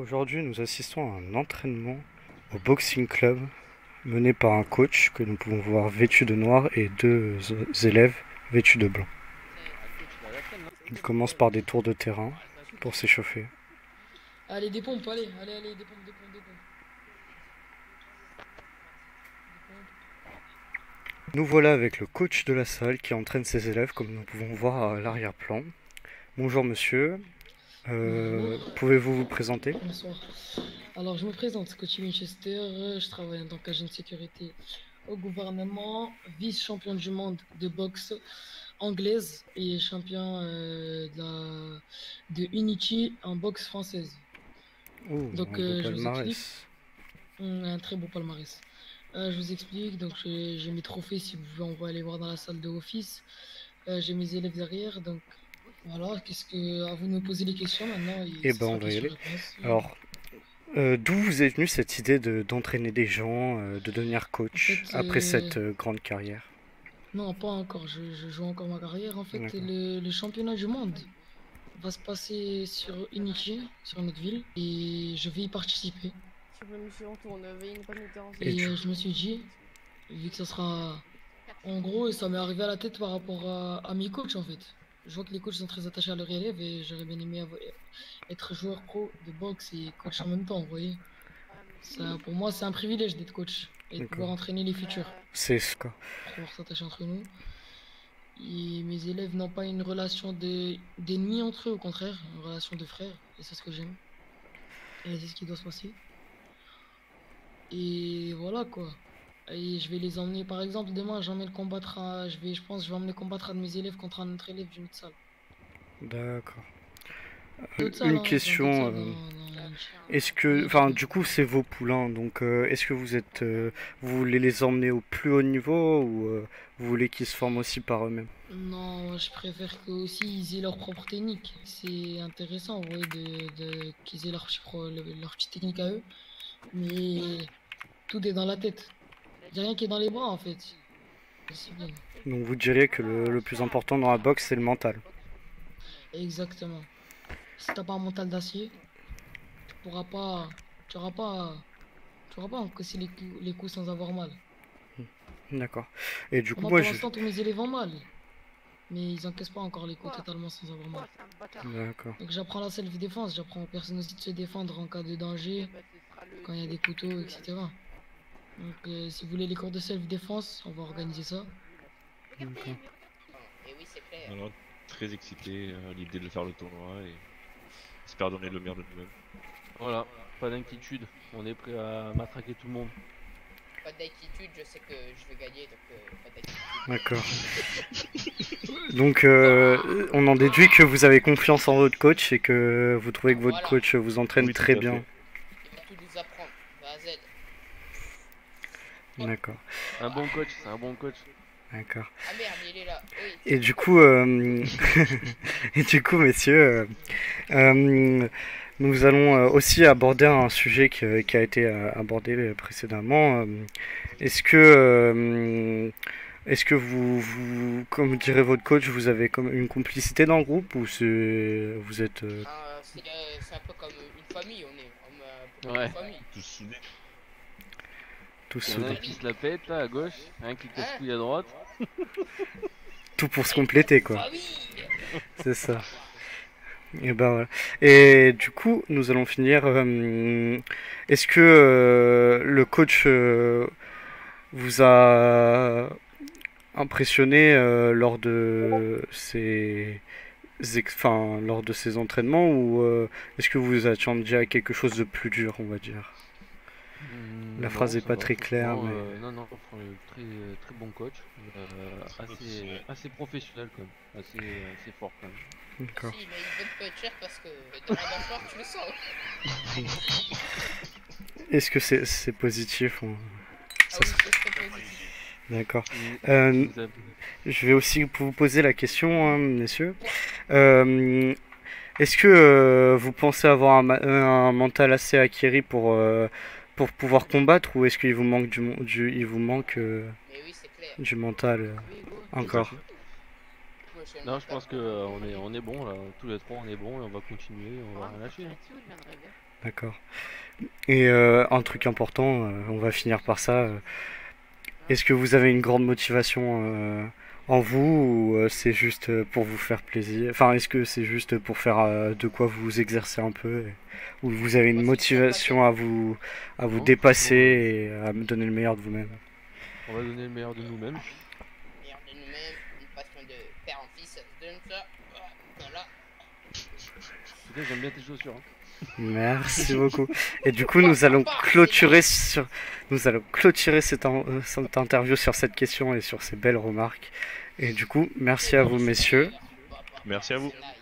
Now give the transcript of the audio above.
Aujourd'hui, nous assistons à un entraînement au boxing club mené par un coach que nous pouvons voir vêtu de noir et deux élèves vêtus de blanc. Il commence par des tours de terrain pour s'échauffer. Allez, des pompes, allez, des pompes, des pompes, des pompes. Nous voilà avec le coach de la salle qui entraîne ses élèves comme nous pouvons voir à l'arrière-plan. Bonjour monsieur, Bonjour, pouvez-vous vous présenter? bonsoir. Alors, je me présente, coach Winchester, je travaille en tant qu'agent de sécurité au gouvernement, vice-champion du monde de boxe anglaise et champion de Unity en boxe française. Ouh, Donc, un beau je vous explique, palmarès. un très beau palmarès. Je vous explique, donc j'ai mes trophées si vous voulez, on va aller voir dans la salle de office. J'ai mes élèves derrière, donc voilà, à vous de me poser les questions maintenant et Eh ce ben on sera va y aller. question-réponse. Alors, d'où vous est venue cette idée d'entraîner des gens, de devenir En coach fait, après cette grande carrière? non, pas encore, je joue encore ma carrière. En fait, D'accord. le championnat du monde va se passer sur Unity, sur notre ville, et je vais y participer. Et Et du je me suis dit, vu que ça sera en gros, ça m'est arrivé à la tête par rapport à mes coachs en fait. Je vois que les coachs sont très attachés à leurs élèves et j'aurais bien aimé être joueur pro de boxe et coach en même temps, vous voyez. Ça, pour moi, c'est un privilège d'être coach et de D'accord. pouvoir entraîner les futurs, C'est ce cas. pouvoir s'attacher entre nous. Et mes élèves n'ont pas une relation d'ennemis entre eux, au contraire, une relation de frères, et c'est ce que j'aime. Et c'est ce qui doit se passer. Et voilà quoi. Et je vais les emmener, par exemple, demain, j'emmène combattre je pense, je vais emmener combattre un de mes élèves contre un autre élève d'une autre salle. D'accord. D'autres salles, Une hein, dans d'autres question. salles, dans Est-ce que, Oui, enfin, dis-moi. du coup, c'est vos poulains, donc est-ce que vous voulez les emmener au plus haut niveau ou vous voulez qu'ils se forment aussi par eux-mêmes? Non, je préfère qu'eux aussi ils aient leur propre technique. C'est intéressant, vous voyez, qu'ils aient leur petite technique à eux. Mais tout est dans la tête. Il n'y a rien qui est dans les bras, en fait. Discipline. Donc vous diriez que le plus important dans la boxe, c'est le mental. Exactement. Si t'as pas un mental d'acier, tu pourras pas, tu auras pas, tu auras pas encaissé les coups sans avoir mal. D'accord. Et du coup, Moi, moi, pour l'instant, tous mes élèves ont mal. Mais ils encaissent pas encore les coups totalement sans avoir mal. D'accord. Donc j'apprends la self-défense, j'apprends aux personnes aussi de se défendre en cas de danger, quand il y a des couteaux, etc. Donc si vous voulez les cours de self-défense, on va organiser ça. D'accord. Alors, très excité à l'idée de faire le tournoi et j'espère donner le meilleur de nous-mêmes. Voilà, pas d'inquiétude, on est prêt à matraquer tout le monde. Pas d'inquiétude, je sais que je vais gagner, donc pas d'inquiétude. D'accord. Donc, on en déduit que vous avez confiance en votre coach et que vous trouvez que votre Voilà, coach vous entraîne Oui, tout très à bien. fait. il va tout nous apprendre, de A à Z. D'accord. Un bon coach, c'est un bon coach. D'accord. Ah merde, il est là, oui. Et du coup, et du coup, messieurs, nous allons aussi aborder un sujet qui a été abordé précédemment. Est-ce que comme dirait votre coach, vous avez comme une complicité dans le groupe ou vous êtes Ah, c'est un peu comme une famille, on est un peu comme Ouais. une famille. Tous soudés. tous Il y en a un soudés? qui se la pète là à gauche, un qui casse Hein? couille à droite. Tout pour se compléter, quoi. Famille! C'est ça. Et ben voilà. Et du coup, nous allons finir. Est-ce que le coach vous a impressionné lors de ses entraînements ou est-ce que vous attendiez à quelque chose de plus dur, on va dire? La phrase Non, est ça pas va, très claire, franchement, mais non, très, très bon coach, assez professionnel quand même, assez fort quand même. d'accord. Si, mais il veut te puncher parce que dans la mâchoire, tu le sens. Est-ce que c'est positif Ah oui, c'est très positif. D'accord. Il Euh, nous a- je vais aussi vous poser la question, hein, messieurs. Euh, Est-ce que vous pensez avoir un mental assez acquis pour pouvoir combattre ou est-ce qu'il vous manque il vous manque Mais oui, c'est clair. du mental Tout à encore? fait. Moi, j'ai le Non, je mental. pense que on est bon là, tous les trois on est bon et on va continuer, on va rien lâcher. Hein. D'accord. Et un truc important, on va finir par ça. Est-ce que vous avez une grande motivation en vous ou c'est juste pour vous faire plaisir? Enfin, est-ce que c'est juste pour faire de quoi vous exercer un peu ou vous avez une Moi, c'est sûr, motivation à vous Non, dépasser toujours, et à me donner le meilleur de vous-même? on va donner le meilleur de nous-mêmes. meilleur de nous-mêmes, une passion de père en fils, ça se donne ça. Voilà. En tout cas, j'aime bien tes chaussures. Hein. Merci beaucoup. Et du coup, nous allons clôturer cette interview sur cette question et sur ces belles remarques. Et du coup, merci à vous, messieurs. Merci à vous. C'est là,